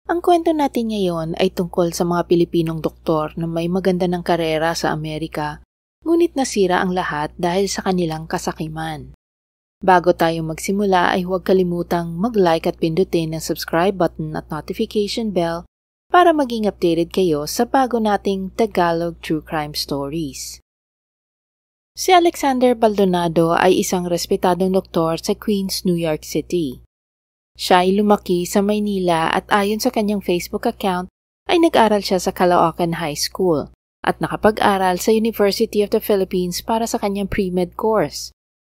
Ang kwento natin ngayon ay tungkol sa mga Pilipinong doktor na may maganda ng karera sa Amerika, ngunit nasira ang lahat dahil sa kanilang kasakiman. Bago tayo magsimula ay huwag kalimutang mag-like at pindutin ang subscribe button at notification bell para maging updated kayo sa bago nating Tagalog True Crime Stories. Si Alexander Baldonado ay isang respetadong doktor sa Queens, New York City. Siya ay lumaki sa Maynila at ayon sa kanyang Facebook account ay nag-aral siya sa Caloocan High School at nakapag-aral sa University of the Philippines para sa kanyang pre-med course.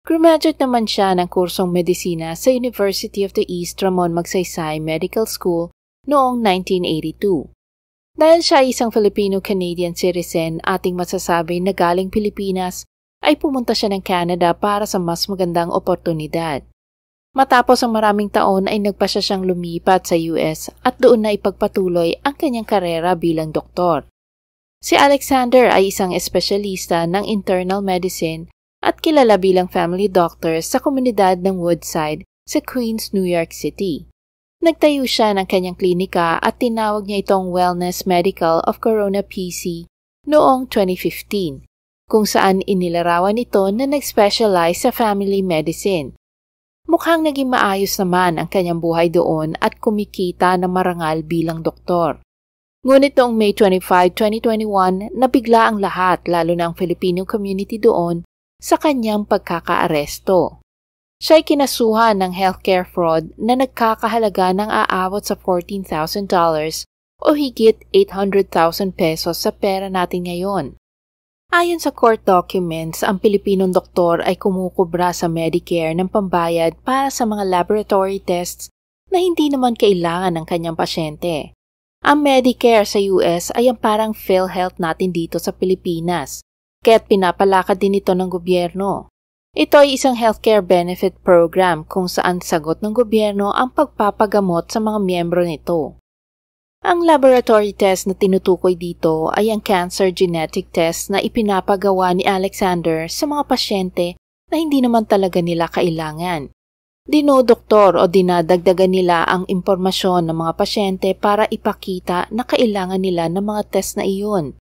Graduate naman siya ng kursong medisina sa University of the East Ramon Magsaysay Medical School noong 1982. Dahil siya ay isang Filipino-Canadian citizen, ating masasabi na galing Pilipinas, ay pumunta siya ng Canada para sa mas magandang oportunidad. Matapos ang maraming taon ay nagpasya siyang lumipat sa US at doon na ipagpatuloy ang kanyang karera bilang doktor. Si Alexander ay isang espesyalista ng internal medicine at kilala bilang family doctor sa komunidad ng Woodside sa Queens, New York City. Nagtayo siya ng kanyang klinika at tinawag niya itong Wellness Medical of Corona PC noong 2015, kung saan inilarawan ito na nag-specialize sa family medicine. Mukhang naging maayos naman ang kanyang buhay doon at kumikita na marangal bilang doktor. Ngunit noong May 25, 2021, nabigla ang lahat lalo na ang Filipino community doon sa kanyang pagkakaaresto. Siya ay kinasuhan ng healthcare fraud na nagkakahalaga ng aabot sa $14,000 o higit 800,000 pesos sa pera natin ngayon. Ayon sa court documents, ang Pilipinong doktor ay kumukubra sa Medicare ng pambayad para sa mga laboratory tests na hindi naman kailangan ng kanyang pasyente. Ang Medicare sa US ay ang parang PhilHealth natin dito sa Pilipinas, kaya't pinapalakad din ito ng gobyerno. Ito ay isang healthcare benefit program kung saan sagot ng gobyerno ang pagpapagamot sa mga miyembro nito. Ang laboratory test na tinutukoy dito ay ang cancer genetic test na ipinapagawa ni Alexander sa mga pasyente na hindi naman talaga nila kailangan. Dinodoktor o dinadagdagan nila ang impormasyon ng mga pasyente para ipakita na kailangan nila ng mga test na iyon.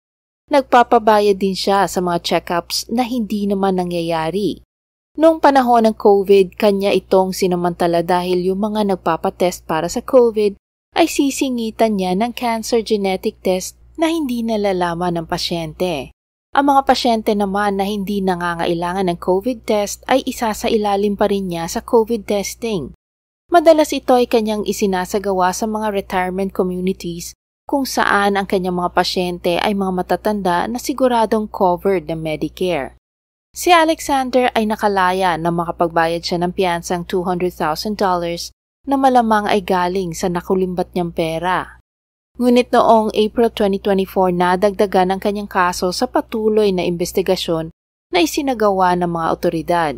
Nagpapabayad din siya sa mga check-ups na hindi naman nangyayari. Noong panahon ng COVID, kanya itong sinamantala dahil yung mga nagpapatest para sa COVID ay sisingitan niya ng cancer genetic test na hindi nalalaman ng pasyente. Ang mga pasyente naman na hindi nangangailangan ng COVID test ay isasailalim pa rin niya sa COVID testing. Madalas ito ay kanyang isinasagawa sa mga retirement communities kung saan ang kanyang mga pasyente ay mga matatanda na siguradong covered ng Medicare. Si Alexander ay nakalaya na makapagbayad siya ng piyansang $200,000 na malamang ay galing sa nakulimbat niyang pera. Ngunit noong April 2024 nadagdagan ang kanyang kaso sa patuloy na investigasyon na isinagawa ng mga otoridad.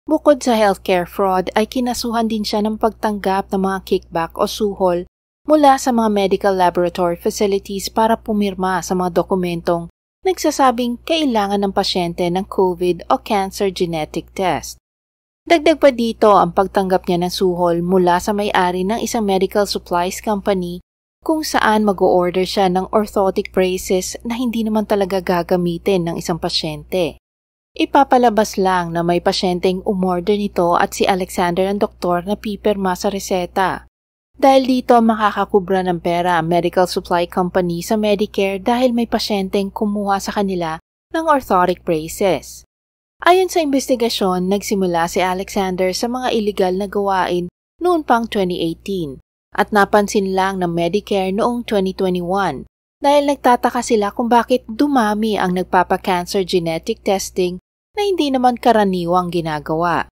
Bukod sa healthcare fraud ay kinasuhan din siya ng pagtanggap ng mga kickback o suhol mula sa mga medical laboratory facilities para pumirma sa mga dokumentong nagsasabing kailangan ng pasyente ng COVID o cancer genetic test. Dagdag pa dito ang pagtanggap niya ng suhol mula sa may-ari ng isang medical supplies company kung saan mag-o-order siya ng orthotic braces na hindi naman talaga gagamitin ng isang pasyente. Ipapalabas lang na may pasyenteng umorder nito at si Alexander ang doktor na pipirma sa reseta. Dahil dito makakakubra ng pera ang medical supply company sa Medicare dahil may pasyenteng kumuha sa kanila ng orthotic braces. Ayon sa investigasyon, nagsimula si Alexander sa mga iligal na gawain noon pang 2018 at napansin lang ng Medicare noong 2021 dahil nagtataka sila kung bakit dumami ang nagpapa-cancer genetic testing na hindi naman karaniwang ginagawa.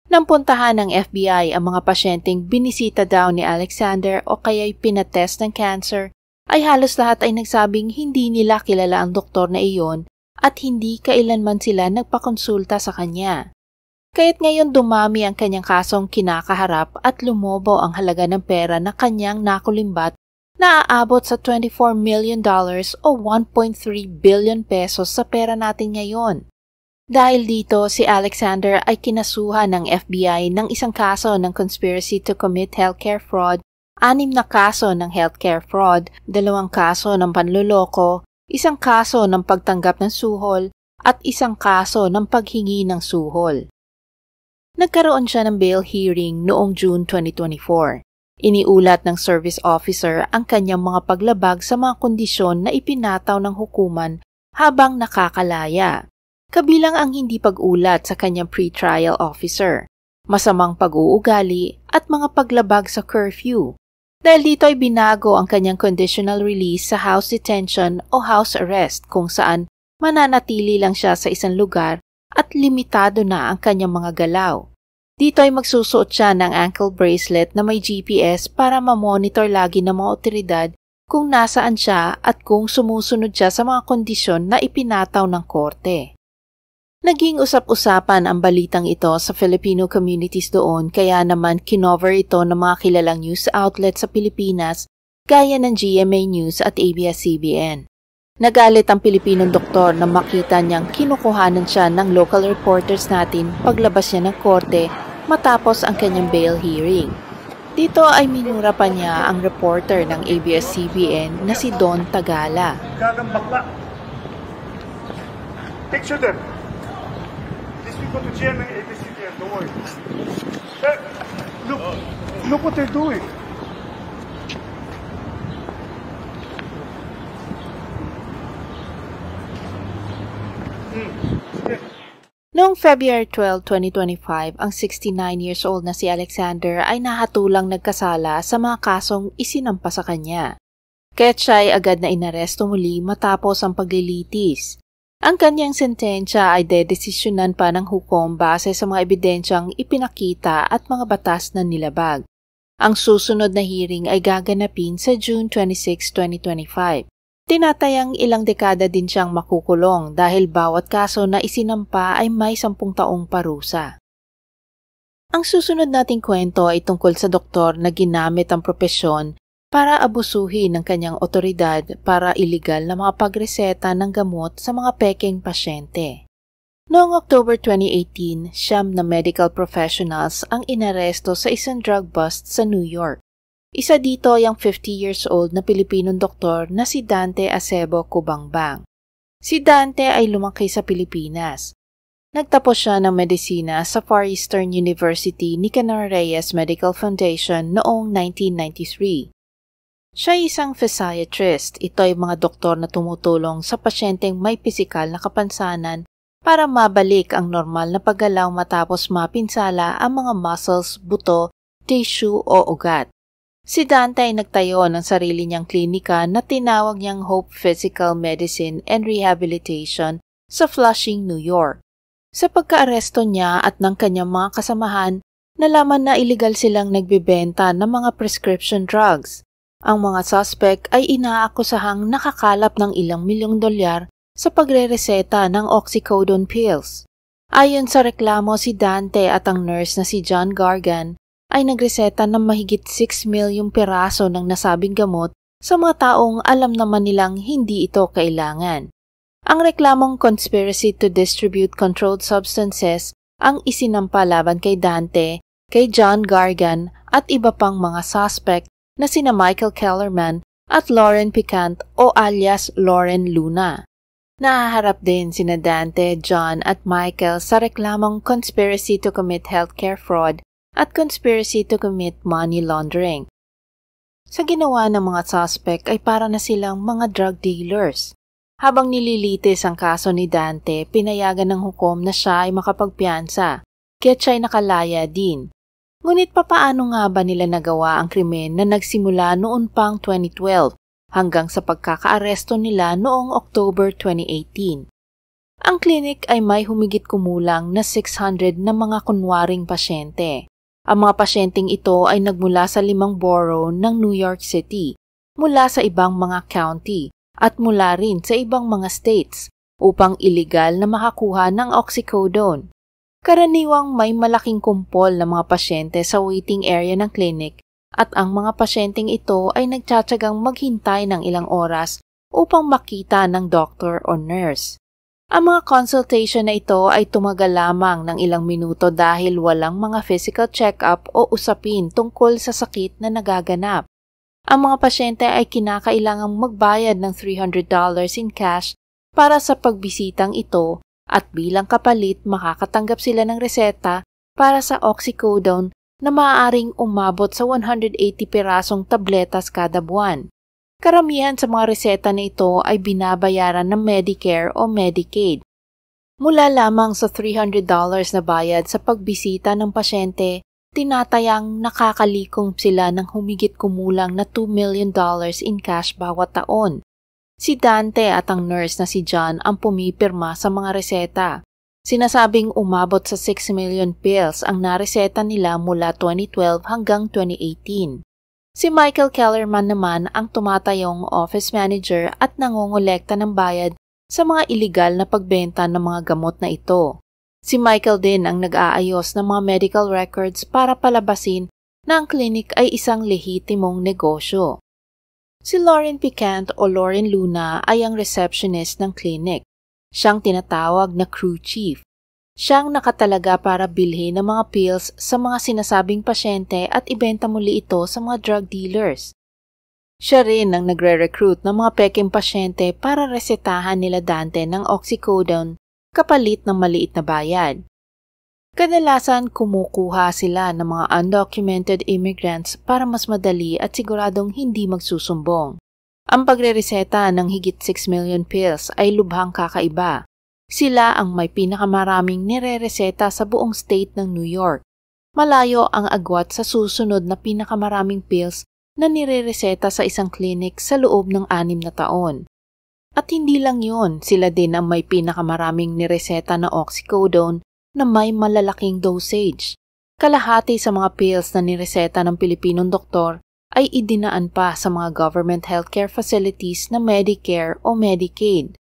Nang puntahan ng FBI ang mga pasyenteng binisita daw ni Alexander o kaya'y pinatest ng cancer, ay halos lahat ay nagsabing hindi nila kilala ang doktor na iyon at hindi kailanman sila nagpakonsulta sa kanya. Kaya't ngayon dumami ang kanyang kasong kinakaharap at lumobo ang halaga ng pera na kanyang nakulimbat na aabot sa $24 million o 1.3 billion pesos sa pera natin ngayon. Dahil dito, si Alexander ay kinasuhan ng FBI ng isang kaso ng conspiracy to commit healthcare fraud 6 na kaso ng healthcare fraud, 2 kaso ng panloloko, 1 kaso ng pagtanggap ng suhol, at 1 kaso ng paghingi ng suhol. Nagkaroon siya ng bail hearing noong June 2024. Iniulat ng service officer ang kanyang mga paglabag sa mga kondisyon na ipinataw ng hukuman habang nakakalaya, kabilang ang hindi pag-ulat sa kanyang pre-trial officer, masamang pag-uugali at mga paglabag sa curfew. Dahil dito ay binago ang kanyang conditional release sa house detention o house arrest kung saan mananatili lang siya sa isang lugar at limitado na ang kanyang mga galaw. Dito ay magsusuot siya ng ankle bracelet na may GPS para ma-monitor lagi ng mga otoridad kung nasaan siya at kung sumusunod siya sa mga kondisyon na ipinataw ng korte. Naging usap-usapan ang balitang ito sa Filipino communities doon kaya naman kinover ito ng mga kilalang news outlet sa Pilipinas gaya ng GMA News at ABS-CBN. Nagalit ang Pilipinong doktor na makita niyang kinukuhanan siya ng local reporters natin paglabas niya ng korte matapos ang kanyang bail hearing. Dito ay minura pa niya ang reporter ng ABS-CBN na si Don Tagala. Gagambakla. Picture them. These people to GMA, ABS-CBN, don't worry. Hey, look what they're doing. Noong February 12, 2025, ang 69 years old na si Alexander ay nahatulang nagkasala sa mga kasong isinampa sa kanya. Kaya't siya ay agad na inaresto muli matapos ang paglilitis. Ang kanyang sentensya ay dedesisyonan pa ng hukom base sa mga ebidensyang ipinakita at mga batas na nilabag. Ang susunod na hearing ay gaganapin sa June 26, 2025. Tinatayang ilang dekada din siyang makukulong dahil bawat kaso na isinampa ay may 10 taong parusa. Ang susunod nating kwento ay tungkol sa doktor na ginamit ang propesyon para abusuhin ng kanyang otoridad para iligal na mga pagreseta ng gamot sa mga pekeng pasyente. Noong October 2018, 9 na medical professionals ang inaresto sa isang drug bust sa New York. Isa dito ay ang 50 years old na Pilipinong doktor na si Dante Acebo Cubangbang. Si Dante ay lumaki sa Pilipinas. Nagtapos siya ng medisina sa Far Eastern University Nicanor Reyes Medical Foundation noong 1993. Siya ay isang physiatrist. Ito ay mga doktor na tumutulong sa pasyenteng may pisikal na kapansanan para mabalik ang normal na paggalaw matapos mapinsala ang mga muscles, buto, tissue o ugat. Si Dante ay nagtayo ng sarili niyang klinika na tinawag niyang Hope Physical Medicine and Rehabilitation sa Flushing, New York. Sa pagkaaresto niya at ng kanyang mga kasamahan, nalaman na iligal silang nagbibenta ng mga prescription drugs. Ang mga suspect ay inaakusahang nakakalap ng ilang milyong dolyar sa pagrereseta ng oxycodone pills. Ayon sa reklamo, si Dante at ang nurse na si John Gargan ay nagreseta ng mahigit 6 milyong piraso ng nasabing gamot sa mga taong alam naman nilang hindi ito kailangan. Ang reklamong conspiracy to distribute controlled substances ang isinampa laban kay Dante, kay John Gargan at iba pang mga suspect na sina Michael Kellerman at Lauren Picant o alias Lauren Luna. Nahaharap din sina Dante, John at Michael sa reklamong conspiracy to commit healthcare fraud at conspiracy to commit money laundering. Sa ginawa ng mga suspect ay para na silang mga drug dealers. Habang nililitis ang kaso ni Dante, pinayagan ng hukom na siya ay makapagpiyansa, kaya siya ay nakalaya din. Ngunit papaano nga ba nila nagawa ang krimen na nagsimula noon pang 2012 hanggang sa pagkakaaresto nila noong October 2018? Ang klinik ay may humigit kumulang na 600 na mga kunwaring pasyente. Ang mga pasyenteng ito ay nagmula sa 5 borough ng New York City, mula sa ibang mga county, at mula rin sa ibang mga states upang iligal na makakuha ng oxycodone. Karaniwang may malaking kumpol ng mga pasyente sa waiting area ng clinic at ang mga pasyenteng ito ay nagtsatsagang maghintay ng ilang oras upang makita ng doctor o nurse. Ang mga consultation na ito ay tumagal lamang ng ilang minuto dahil walang mga physical check-up o usapin tungkol sa sakit na nagaganap. Ang mga pasyente ay kinakailangang magbayad ng $300 in cash para sa pagbisitang ito at bilang kapalit makakatanggap sila ng reseta para sa oxycodone na maaaring umabot sa 180 pirasong tabletas kada buwan. Karamihan sa mga reseta na ito ay binabayaran ng Medicare o Medicaid. Mula lamang sa $300 na bayad sa pagbisita ng pasyente, tinatayang nakakalikom sila ng humigit kumulang na $2 million in cash bawat taon. Si Dante at ang nurse na si John ang pumipirma sa mga reseta. Sinasabing umabot sa 6 million pills ang nareseta nila mula 2012 hanggang 2018. Si Michael Kellerman naman ang tumatayong office manager at nangongolekta ng bayad sa mga iligal na pagbenta ng mga gamot na ito. Si Michael din ang nag-aayos ng mga medical records para palabasin na ang clinic ay isang lehitimong negosyo. Si Lauren Piquant o Lauren Luna ay ang receptionist ng clinic. Siyang tinatawag na crew chief. Siyang nakatalaga para bilhin ng mga pills sa mga sinasabing pasyente at ibenta muli ito sa mga drug dealers. Siya rin ang nagre-recruit ng mga peking pasyente para resetahan nila Dante ng oxycodone kapalit ng maliit na bayad. Kadalasan kumukuha sila ng mga undocumented immigrants para mas madali at siguradong hindi magsusumbong. Ang pagre-reseta ng higit 6 million pills ay lubhang kakaiba. Sila ang may pinakamaraming nire-reseta sa buong state ng New York. Malayo ang agwat sa susunod na pinakamaraming pills na nire-reseta sa isang clinic sa loob ng 6 na taon. At hindi lang yun, sila din ang may pinakamaraming nireseta na oxycodone na may malalaking dosage. Kalahati sa mga pills na nireseta ng Pilipinong doktor ay idinaan pa sa mga government healthcare facilities na Medicare o Medicaid.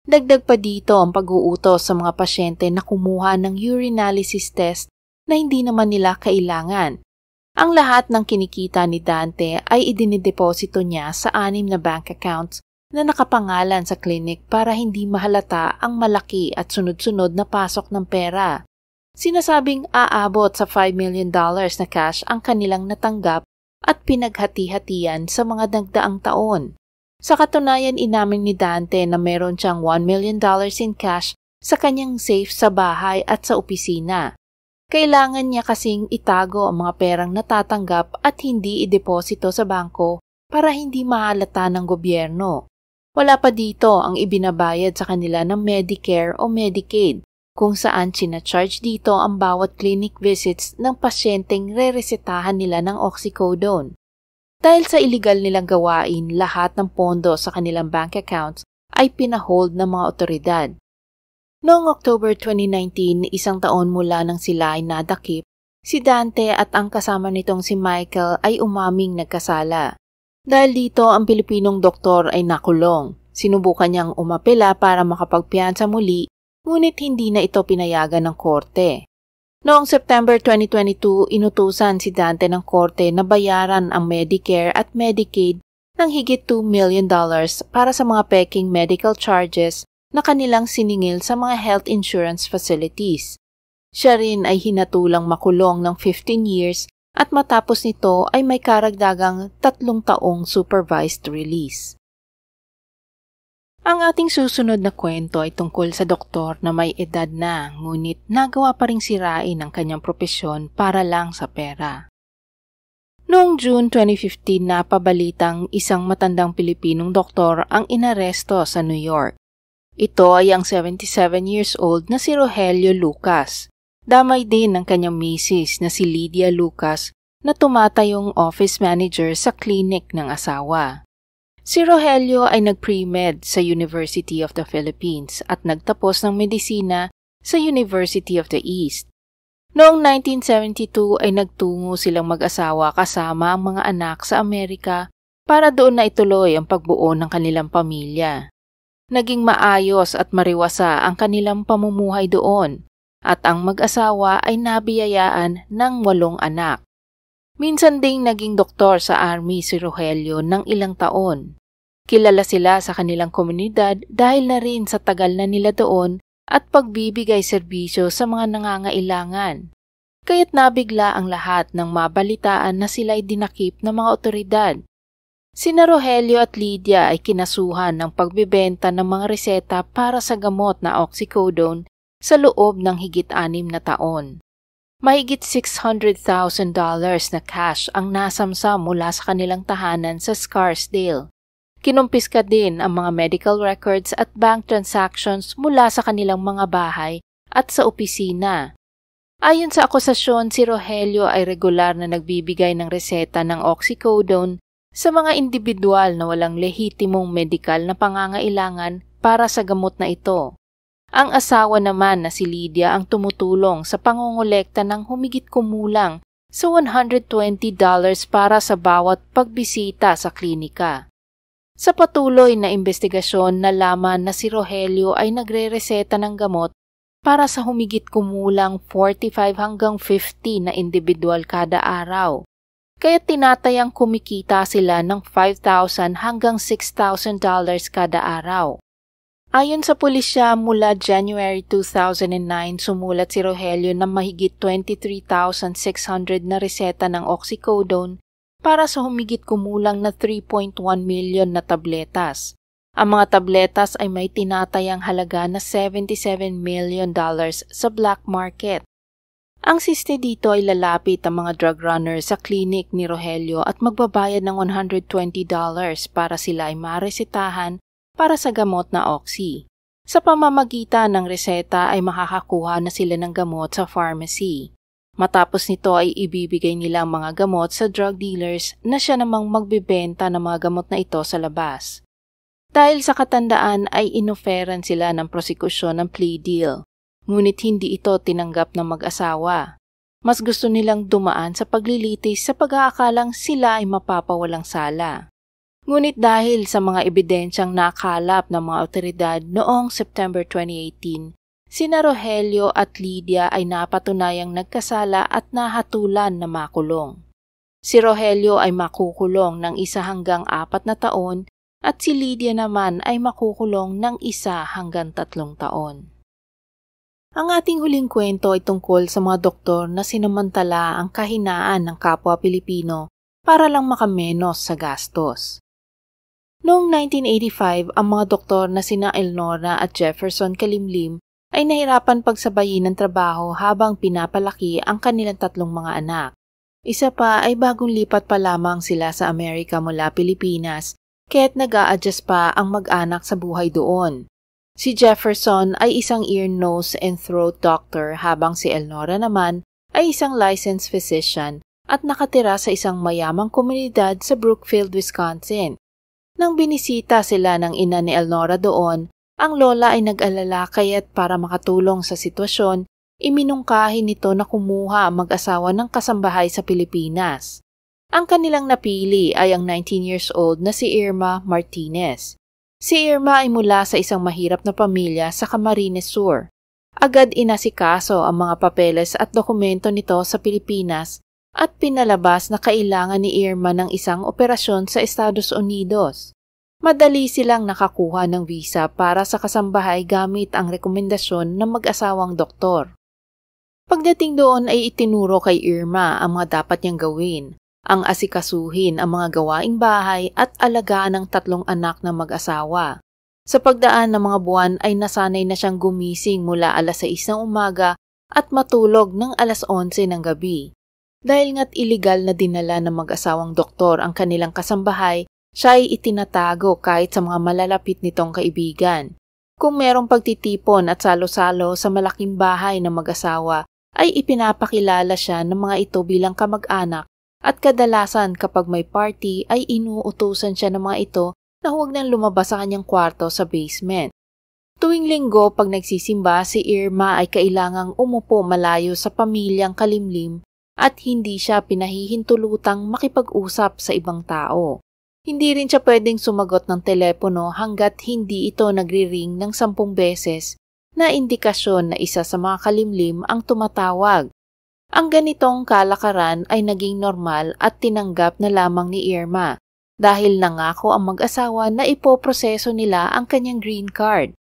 Dagdag pa dito ang pag-uutos sa mga pasyente na kumuha ng urinalysis test na hindi naman nila kailangan. Ang lahat ng kinikita ni Dante ay idinideposito niya sa 6 na bank accounts na nakapangalan sa clinic para hindi mahalata ang malaki at sunod-sunod na pasok ng pera. Sinasabing aabot sa $5 million na cash ang kanilang natanggap at pinaghati-hatian sa mga nagdaang taon. Sa katunayan, inamin ni Dante na meron siyang $1 million in cash sa kanyang safe sa bahay at sa opisina. Kailangan niya kasing itago ang mga perang natatanggap at hindi ideposito sa bangko para hindi mahalata ng gobyerno. Wala pa dito ang ibinabayad sa kanila ng Medicare o Medicaid, kung saan sinacharge dito ang bawat clinic visits ng pasyenteng re-resetahan nila ng oxycodone. Dahil sa iligal nilang gawain, lahat ng pondo sa kanilang bank accounts ay pinahold ng mga otoridad. Noong October 2019, 1 taon mula nang sila ay nadakip, si Dante at ang kasama nitong si Michael ay umaming nagkasala. Dahil dito, ang Pilipinong doktor ay nakulong. Sinubukan niyang umapela para makapagpiyansa muli, ngunit hindi na ito pinayagan ng korte. Noong September 2022, inutusan si Dante ng korte na bayaran ang Medicare at Medicaid ng higit $2 million para sa mga peking medical charges na kanilang siningil sa mga health insurance facilities. Siya rin ay hinatulang makulong ng 15 years at matapos nito ay may karagdagang 3 taong supervised release. Ang ating susunod na kwento ay tungkol sa doktor na may edad na ngunit nagawa pa ring sirain ang kanyang propesyon para lang sa pera. Noong June 2015 napabalitang isang matandang Pilipinong doktor ang inaresto sa New York. Ito ay ang 77 years old na si Rogelio Lucas. Damay din ng kanyang misis na si Lydia Lucas na tumatayong office manager sa clinic ng asawa. Si Rogelio ay nag-pre-med sa University of the Philippines at nagtapos ng medisina sa University of the East. Noong 1972 ay nagtungo silang mag-asawa kasama ang mga anak sa Amerika para doon na ituloy ang pagbuo ng kanilang pamilya. Naging maayos at mariwasa ang kanilang pamumuhay doon at ang mag-asawa ay nabiyayaan ng 8 anak. Minsan ding naging doktor sa army si Rogelio ng ilang taon. Kilala sila sa kanilang komunidad dahil na rin sa tagal na nila doon at pagbibigay serbisyo sa mga nangangailangan. Kaya't nabigla ang lahat nang mabalitaan na sila'y dinakip ng mga otoridad. Sina Rogelio at Lydia ay kinasuhan ng pagbebenta ng mga reseta para sa gamot na oxycodone sa loob ng higit 6 na taon. Mahigit $600,000 na cash ang nasamsam mula sa kanilang tahanan sa Scarsdale. Kinumpiska din ang mga medical records at bank transactions mula sa kanilang mga bahay at sa opisina. Ayon sa akusasyon, si Rogelio ay regular na nagbibigay ng reseta ng oxycodone sa mga individual na walang lehitimong medikal na pangangailangan para sa gamot na ito. Ang asawa naman na si Lydia ang tumutulong sa pangongolekta ng humigit kumulang sa $120 para sa bawat pagbisita sa klinika. Sa patuloy na investigasyon, nalaman na si Rogelio ay nagre-reseta ng gamot para sa humigit kumulang 45 hanggang 50 na individual kada araw. Kaya tinatayang kumikita sila ng $5,000 hanggang $6,000 kada araw. Ayon sa pulisya, mula January 2009, sumulat si Rogelio ng mahigit 23,600 na reseta ng oxycodone para sa humigit kumulang na 3.1 million na tabletas. Ang mga tabletas ay may tinatayang halaga na $77 million sa black market. Ang siste dito ay lalapit ang mga drug runner sa klinik ni Rogelio at magbabayad ng $120 para sila ay maresetahan para sa gamot na oxy. Sa pamamagitan ng reseta ay makakakuha na sila ng gamot sa pharmacy. Matapos nito ay ibibigay nila ang mga gamot sa drug dealers na siya namang magbibenta ng mga gamot na ito sa labas. Dahil sa katandaan ay inoferan sila ng prosekusyon ng plea deal, ngunit hindi ito tinanggap ng mag-asawa. Mas gusto nilang dumaan sa paglilitis sa pag-aakalang sila ay mapapawalang sala. Ngunit dahil sa mga ebidensyang nakalap ng mga otoridad noong September 2018, sina Rogelio at Lydia ay napatunayang nagkasala at nahatulan na makulong. Si Rogelio ay makukulong ng 1 hanggang 4 na taon at si Lydia naman ay makukulong ng 1 hanggang 3 taon. Ang ating huling kwento ay tungkol sa mga doktor na sinamantala ang kahinaan ng kapwa Pilipino para lang makamenos sa gastos. Noong 1985, ang mga doktor na sina Elnora at Jefferson Kalimlim ay nahirapan pagsabayin ng trabaho habang pinapalaki ang kanilang 3 mga anak. Isa pa ay bagong lipat pa lamang sila sa Amerika mula Pilipinas, kaya't nag-a-adjust pa ang mag-anak sa buhay doon. Si Jefferson ay isang ear, nose, and throat doctor habang si Elnora naman ay isang licensed physician at nakatira sa isang mayamang komunidad sa Brookfield, Wisconsin. Nang binisita sila ng ina ni Elnora doon, ang lola ay nag-alala kaya't para makatulong sa sitwasyon, iminungkahi nito na kumuha ang mag-asawa ng kasambahay sa Pilipinas. Ang kanilang napili ay ang 19 years old na si Irma Martinez. Si Irma ay mula sa isang mahirap na pamilya sa Camarines Sur. Agad inasikaso ang mga papeles at dokumento nito sa Pilipinas at pinalabas na kailangan ni Irma ng isang operasyon sa Estados Unidos. Madali silang nakakuha ng visa para sa kasambahay gamit ang rekomendasyon ng mag-asawang doktor. Pagdating doon ay itinuro kay Irma ang mga dapat niyang gawin, ang asikasuhin ang mga gawaing bahay at alagaan ng 3 anak na mag-asawa. Sa pagdaan ng mga buwan ay nasanay na siyang gumising mula alas 6 ng umaga at matulog ng alas 11 ng gabi. Dahil nga't iligal na dinala ng mag-asawang doktor ang kanilang kasambahay, siya ay itinatago kahit sa mga malalapit nitong kaibigan. Kung merong pagtitipon at salo-salo sa malaking bahay ng mag-asawa, ay ipinapakilala siya ng mga ito bilang kamag-anak at kadalasan kapag may party ay inuutusan siya ng mga ito na huwag nang lumabas sa kanyang kwarto sa basement. Tuwing linggo pag nagsisimba, si Irma ay kailangang umupo malayo sa pamilyang Kalimlim at hindi siya pinahihintulutang makipag-usap sa ibang tao. Hindi rin siya pwedeng sumagot ng telepono hanggat hindi ito nagri-ring ng 10 beses na indikasyon na isa sa mga Kalimlim ang tumatawag. Ang ganitong kalakaran ay naging normal at tinanggap na lamang ni Irma dahil nangako ang mag-asawa na ipoproseso nila ang kanyang green card.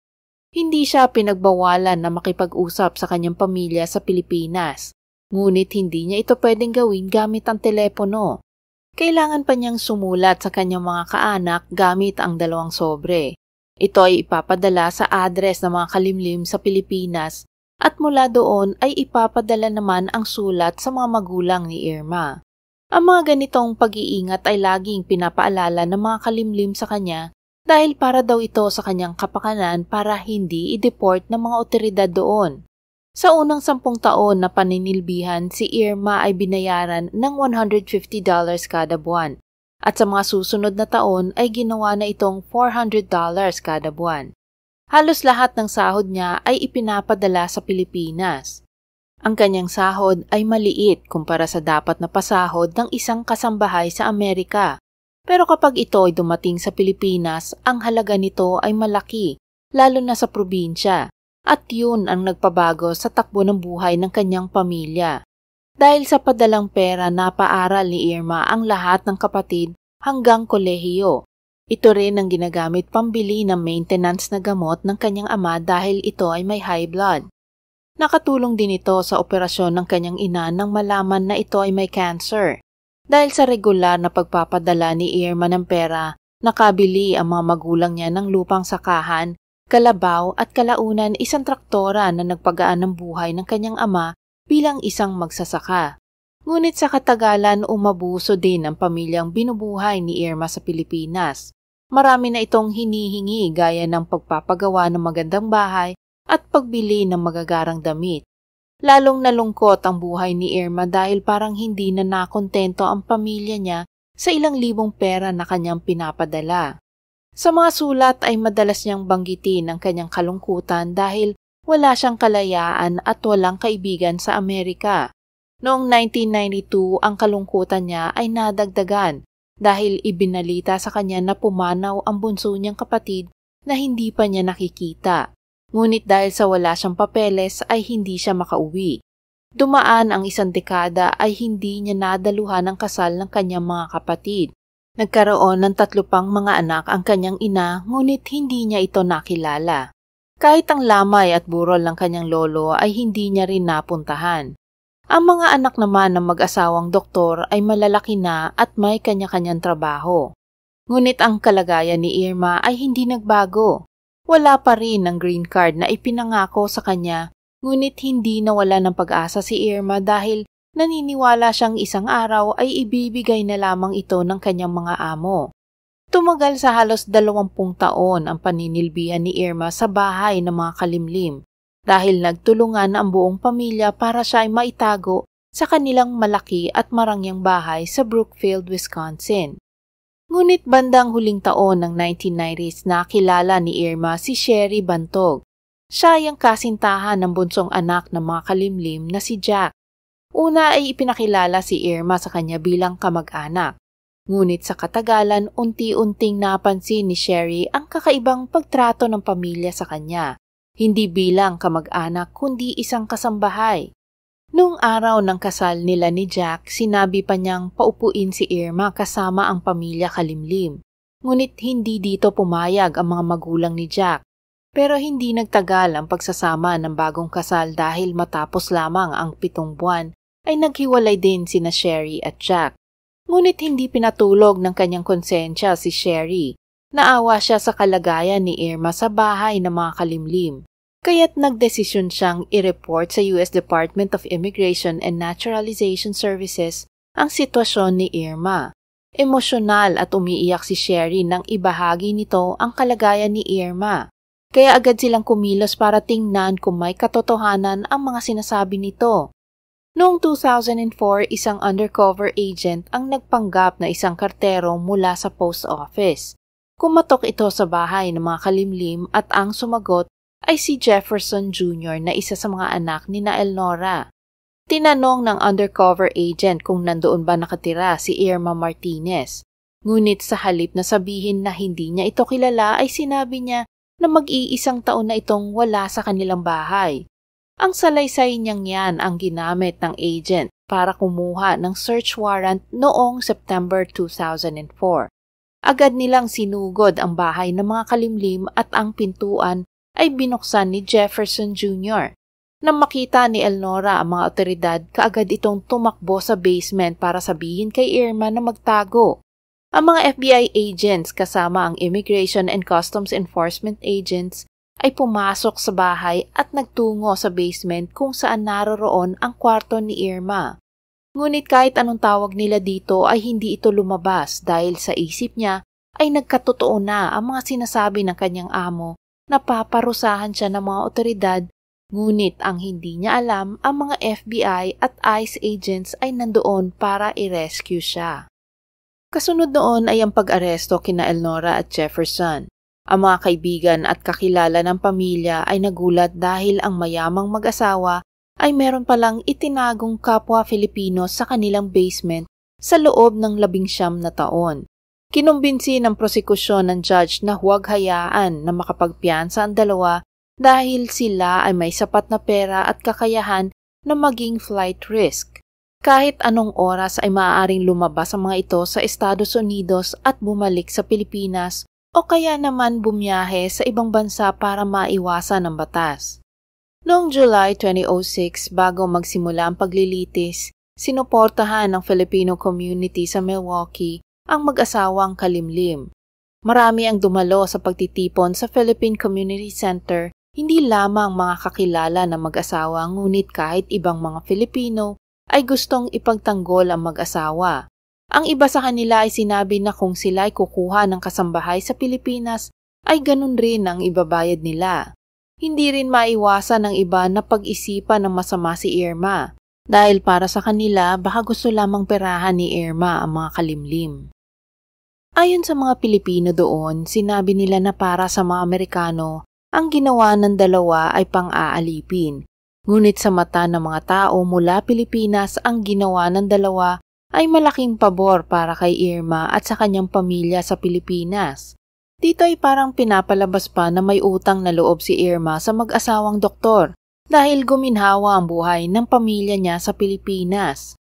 Hindi siya pinagbawalan na makipag-usap sa kanyang pamilya sa Pilipinas, ngunit hindi niya ito pwedeng gawin gamit ang telepono. Kailangan pa niyang sumulat sa kanyang mga kaanak gamit ang 2 sobre. Ito ay ipapadala sa address ng mga kalimlim sa Pilipinas at mula doon ay ipapadala naman ang sulat sa mga magulang ni Irma. Ang mga ganitong pag-iingat ay laging pinapaalala ng mga kalimlim sa kanya dahil para daw ito sa kanyang kapakanan para hindi i-deport ng mga otoridad doon. Sa unang 10 taon na paninilbihan, si Irma ay binayaran ng $150 kada buwan at sa mga susunod na taon ay ginawa na itong $400 kada buwan. Halos lahat ng sahod niya ay ipinapadala sa Pilipinas. Ang kanyang sahod ay maliit kumpara sa dapat na pasahod ng isang kasambahay sa Amerika. Pero kapag ito ay dumating sa Pilipinas, ang halaga nito ay malaki, lalo na sa probinsya. At yun ang nagpabago sa takbo ng buhay ng kanyang pamilya. Dahil sa padalang pera, napaaral ni Irma ang lahat ng kapatid hanggang kolehiyo. Ito rin ang ginagamit pambili ng maintenance na gamot ng kanyang ama dahil ito ay may high blood. Nakatulong din ito sa operasyon ng kanyang ina nang malaman na ito ay may cancer. Dahil sa regular na pagpapadala ni Irma ng pera, nakabili ang mga magulang niya ng lupang sakahan, kalabaw at kalaunan isang traktora na nagpagaan ng buhay ng kanyang ama bilang isang magsasaka. Ngunit sa katagalan umabuso din ang pamilyang binubuhay ni Irma sa Pilipinas. Marami na itong hinihingi gaya ng pagpapagawa ng magandang bahay at pagbili ng magagarang damit. Lalong nalungkot ang buhay ni Irma dahil parang hindi na nakontento ang pamilya niya sa ilang libong pera na kanyang pinapadala. Sa mga sulat ay madalas niyang banggitin ang kanyang kalungkutan dahil wala siyang kalayaan at walang kaibigan sa Amerika. Noong 1992, ang kalungkutan niya ay nadagdagan dahil ibinalita sa kanya na pumanaw ang bunso niyang kapatid na hindi pa niya nakikita. Ngunit dahil sa wala siyang papeles ay hindi siya makauwi. Dumaan ang 1 dekada ay hindi niya nadaluhan ang kasal ng kanyang mga kapatid. Nagkaroon ng 3 pang mga anak ang kanyang ina, ngunit hindi niya ito nakilala. Kahit ang lamay at burol ng kanyang lolo ay hindi niya rin napuntahan. Ang mga anak naman ng mag-asawang doktor ay malalaki na at may kanya-kanyang trabaho. Ngunit ang kalagayan ni Irma ay hindi nagbago. Wala pa rin ang green card na ipinangako sa kanya, ngunit hindi nawala ng pag-asa si Irma dahil naniniwala siyang isang araw ay ibibigay na lamang ito ng kanyang mga amo. Tumagal sa halos 20 taon ang paninilbihan ni Irma sa bahay ng mga kalimlim dahil nagtulungan ang buong pamilya para siya ay maitago sa kanilang malaki at marangyang bahay sa Brookfield, Wisconsin. Ngunit bandang huling taon ng 1990s nakilala ni Irma si Sherry Bantog. Siya ay ang kasintahan ng bunsong anak ng mga kalimlim na si Jack. Una ay ipinakilala si Irma sa kanya bilang kamag-anak. Ngunit sa katagalan, unti-unting napansin ni Sherry ang kakaibang pagtrato ng pamilya sa kanya. Hindi bilang kamag-anak kundi isang kasambahay. Noong araw ng kasal nila ni Jack, sinabi pa niyang paupuin si Irma kasama ang pamilya kalimlim. Ngunit hindi dito pumayag ang mga magulang ni Jack. Pero hindi nagtagal ang pagsasama ng bagong kasal dahil matapos lamang ang 7 buwan ay naghiwalay din sina Sherry at Jack. Ngunit hindi pinatulog ng kanyang konsensya si Sherry. Naawa siya sa kalagayan ni Irma sa bahay ng mga kalimlim. Kaya't nagdesisyon siyang i-report sa US Department of Immigration and Naturalization Services ang sitwasyon ni Irma. Emosyonal at umiiyak si Sherry nang ibahagi nito ang kalagayan ni Irma. Kaya agad silang kumilos para tingnan kung may katotohanan ang mga sinasabi nito. Noong 2004, isang undercover agent ang nagpanggap na isang kartero mula sa post office. Kumatok ito sa bahay ng mga kalimlim at ang sumagot ay si Jefferson Jr. na isa sa mga anak ni Elnora. Tinanong ng undercover agent kung nandoon ba nakatira si Irma Martinez. Ngunit sa halip na sabihin na hindi niya ito kilala ay sinabi niya na mag-iisang taon na itong wala sa kanilang bahay. Ang salaysay niyang yan ang ginamit ng agent para kumuha ng search warrant noong September 2004. Agad nilang sinugod ang bahay ng mga kalimlim at ang pintuan ay binuksan ni Jefferson Jr. Nang makita ni Elnora ang mga otoridad, kaagad itong tumakbo sa basement para sabihin kay Irma na magtago. Ang mga FBI agents kasama ang Immigration and Customs Enforcement agents ay pumasok sa bahay at nagtungo sa basement kung saan naroroon ang kwarto ni Irma. Ngunit kahit anong tawag nila dito ay hindi ito lumabas dahil sa isip niya ay nagkatotoo na ang mga sinasabi ng kanyang amo na paparusahan siya ng mga otoridad, ngunit ang hindi niya alam ang mga FBI at ICE agents ay nandoon para i-rescue siya. Kasunod noon ay ang pag-aresto kina Elnora at Jefferson. Ang mga kaibigan at kakilala ng pamilya ay nagulat dahil ang mayamang mag-asawa ay meron palang itinagong kapwa Filipino sa kanilang basement sa loob ng 19 na taon. Kinumbinsi ng prosekusyon ng judge na huwag hayaan na makapagpiyansa ang dalawa dahil sila ay may sapat na pera at kakayahan na maging flight risk. Kahit anong oras ay maaaring lumabas ang mga ito sa Estados Unidos at bumalik sa Pilipinas o kaya naman bumiyahe sa ibang bansa para maiwasan ang batas. Noong July 2006, bago magsimula ang paglilitis, sinuportahan ng Filipino community sa Milwaukee ang mag-asawang Kalimlim. Marami ang dumalo sa pagtitipon sa Philippine Community Center, hindi lamang mga kakilala na mag-asawa ngunit kahit ibang mga Filipino ay gustong ipagtanggol ang mag-asawa. Ang iba sa kanila ay sinabi na kung sila ay kukuha ng kasambahay sa Pilipinas ay ganun rin ang ibabayad nila. Hindi rin maiwasan ng iba na pag-isipan ng masama si Irma dahil para sa kanila baka gusto lamang perahan ni Irma ang mga kalimlim. Ayon sa mga Pilipino doon, sinabi nila na para sa mga Amerikano, ang ginawa ng dalawa ay pang-aalipin. Ngunit sa mata ng mga tao mula Pilipinas, ang ginawa ng dalawa ay malaking pabor para kay Irma at sa kanyang pamilya sa Pilipinas. Dito ay parang pinapalabas pa na may utang na loob si Irma sa mag-asawang doktor dahil guminhawa ang buhay ng pamilya niya sa Pilipinas.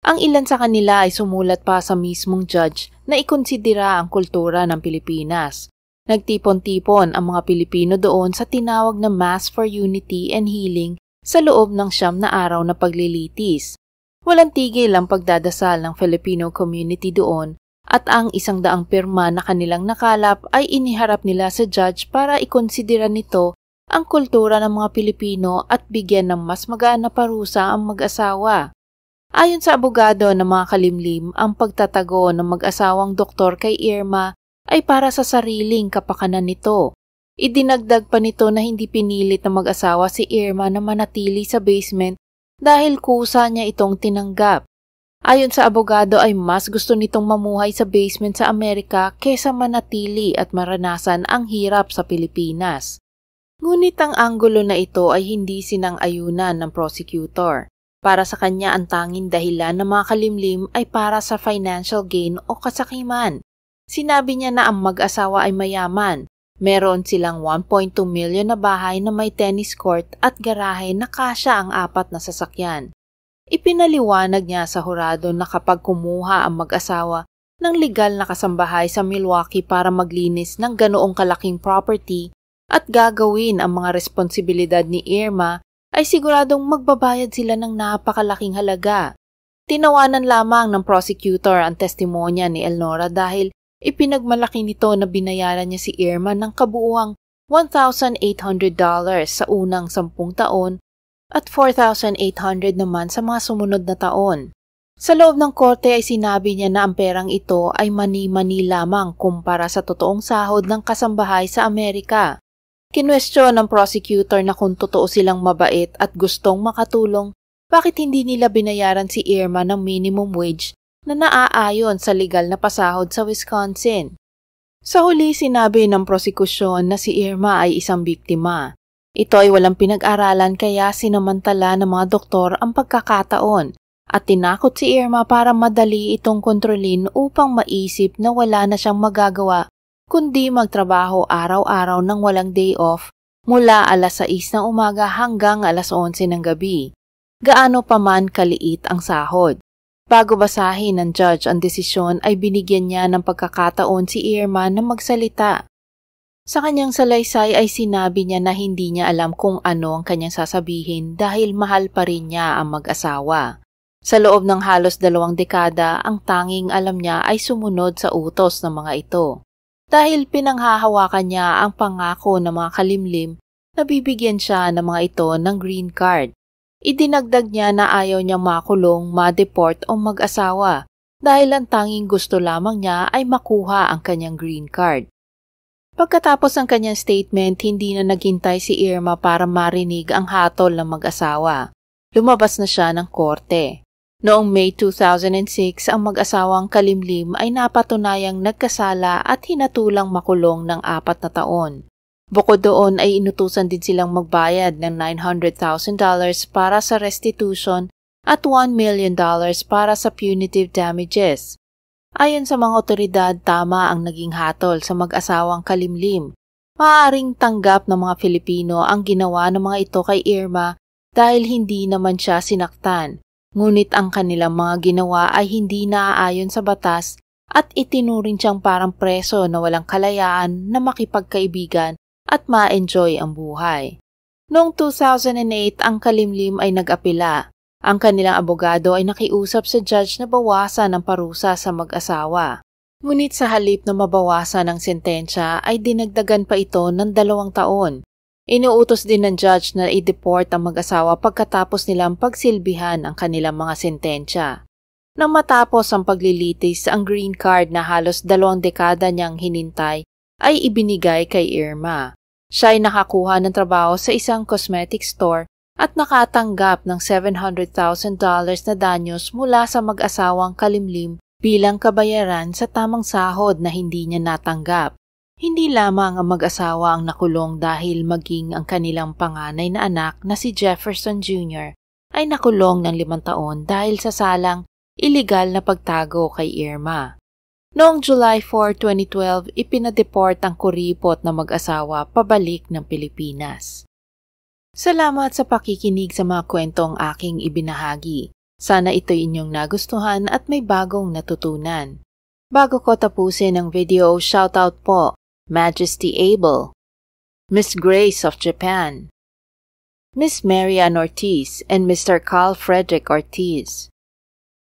Ang ilan sa kanila ay sumulat pa sa mismong judge na ikonsidera ang kultura ng Pilipinas. Nagtipon-tipon ang mga Pilipino doon sa tinawag na Mass for Unity and Healing sa loob ng 9 na araw na paglilitis. Walang tigil ang pagdadasal ng Filipino community doon at ang 100 pirma na kanilang nakalap ay iniharap nila sa judge para ikonsidera nito ang kultura ng mga Pilipino at bigyan ng mas magaan na parusa ang mag-asawa. Ayon sa abogado ng mga kalimlim, ang pagtatago ng mag-asawang doktor kay Irma ay para sa sariling kapakanan nito. Idinagdag pa nito na hindi pinilit ng mag-asawa si Irma na manatili sa basement dahil kusa niya itong tinanggap. Ayon sa abogado ay mas gusto nitong mamuhay sa basement sa Amerika kesa manatili at maranasan ang hirap sa Pilipinas. Ngunit ang anggulo na ito ay hindi sinang-ayunan ng prosecutor. Para sa kanya ang tanging dahilan ng mga kalimlim ay para sa financial gain o kasakiman. Sinabi niya na ang mag-asawa ay mayaman. Meron silang 1.2 million na bahay na may tennis court at garahe na kasya ang 4 na sasakyan. Ipinaliwanag niya sa hurado na kapag kumuha ang mag-asawa ng legal na kasambahay sa Milwaukee para maglinis ng ganoong kalaking property at gagawin ang mga responsibilidad ni Irma, ay siguradong magbabayad sila ng napakalaking halaga. Tinawanan lamang ng prosecutor ang testimonya ni Elnora dahil ipinagmalaki nito na binayaran niya si Irma ng kabuuang $1,800 sa unang 10 taon at $4,800 naman sa mga sumunod na taon. Sa loob ng korte ay sinabi niya na ang perang ito ay mani-mani lamang kumpara sa totoong sahod ng kasambahay sa Amerika. Kinwestiyon ng prosecutor na kung totoo silang mabait at gustong makatulong, bakit hindi nila binayaran si Irma ng minimum wage na naaayon sa legal na pasahod sa Wisconsin. Sa huli sinabi ng prosekusyon na si Irma ay isang biktima. Ito ay walang pinag-aralan kaya sinamantala ng mga doktor ang pagkakataon at tinakot si Irma para madali itong kontrolin upang maisip na wala na siyang magagawa kundi magtrabaho araw-araw ng walang day off mula alas 6 ng umaga hanggang alas 11 ng gabi. Gaano pa man kaliit ang sahod. Bago basahin ng judge ang desisyon ay binigyan niya ng pagkakataon si Irma na magsalita. Sa kanyang salaysay ay sinabi niya na hindi niya alam kung ano ang kanyang sasabihin dahil mahal pa rin niya ang mag-asawa. Sa loob ng halos 2 dekada, ang tanging alam niya ay sumunod sa utos ng mga ito. Dahil pinanghahawakan niya ang pangako ng mga kalimlim na bibigyan siya ng mga ito ng green card. Idinagdag niya na ayaw niyang makulong, ma-deport o mag-asawa dahil ang tanging gusto lamang niya ay makuha ang kanyang green card. Pagkatapos ng kanyang statement, hindi na naghintay si Irma para marinig ang hatol ng mag-asawa. Lumabas na siya ng korte. Noong May 2006, ang mag-asawang kalimlim ay napatunayang nagkasala at hinatulang makulong ng 4 na taon. Bukod doon ay inutusan din silang magbayad ng $900,000 para sa restitution at $1 million para sa punitive damages. Ayon sa mga otoridad, tama ang naging hatol sa mag-asawang kalimlim. Maaaring tanggap ng mga Filipino ang ginawa ng mga ito kay Irma dahil hindi naman siya sinaktan. Ngunit ang kanilang mga ginawa ay hindi naaayon sa batas at itinuring siyang parang preso na walang kalayaan na makipagkaibigan at ma-enjoy ang buhay. Noong 2008, ang kalimlim ay nag-apela. Ang kanilang abogado ay nakiusap sa judge na bawasan ang parusa sa mag-asawa. Ngunit sa halip na mabawasan ang sentensya ay dinagdagan pa ito ng 2 taon. Inuutos din ng judge na i-deport ang mag-asawa pagkatapos nilang pagsilbihan ang kanilang mga sentensya. Nang matapos ang paglilitis, ang green card na halos 2 dekada niyang hinintay ay ibinigay kay Irma. Siya ay nakakuha ng trabaho sa isang cosmetic store at nakatanggap ng $700,000 na danyos mula sa mag-asawang kalimlim bilang kabayaran sa tamang sahod na hindi niya natanggap. Hindi lamang ang mag-asawa ang nakulong dahil maging ang kanilang panganay na anak na si Jefferson Jr. ay nakulong ng 5 taon dahil sa salang iligal na pagtago kay Irma. Noong July 4, 2012, ipinadeport ang kuripot na mag-asawa pabalik ng Pilipinas. Salamat sa pakikinig sa mga kwentong aking ibinahagi. Sana ito'y inyong nagustuhan at may bagong natutunan. Bago ko tapusin ang video, shoutout po, Majesty Abel, Miss Grace of Japan, Miss Marian Ortiz and Mr. Carl Frederick Ortiz,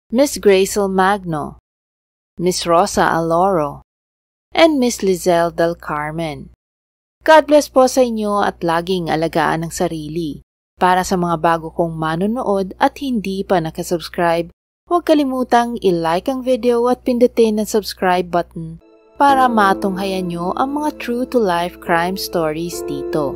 Miss Gracel Magno, Miss Rosa Aloro, and Miss Lizelle del Carmen. God bless po sa inyo at laging alagaan ang sarili. Para sa mga bago kong manonood at hindi pa nakasubscribe, huwag kalimutang i-like ang video at pindutin ang subscribe button para matunghayan nyo ang mga true-to-life crime stories dito.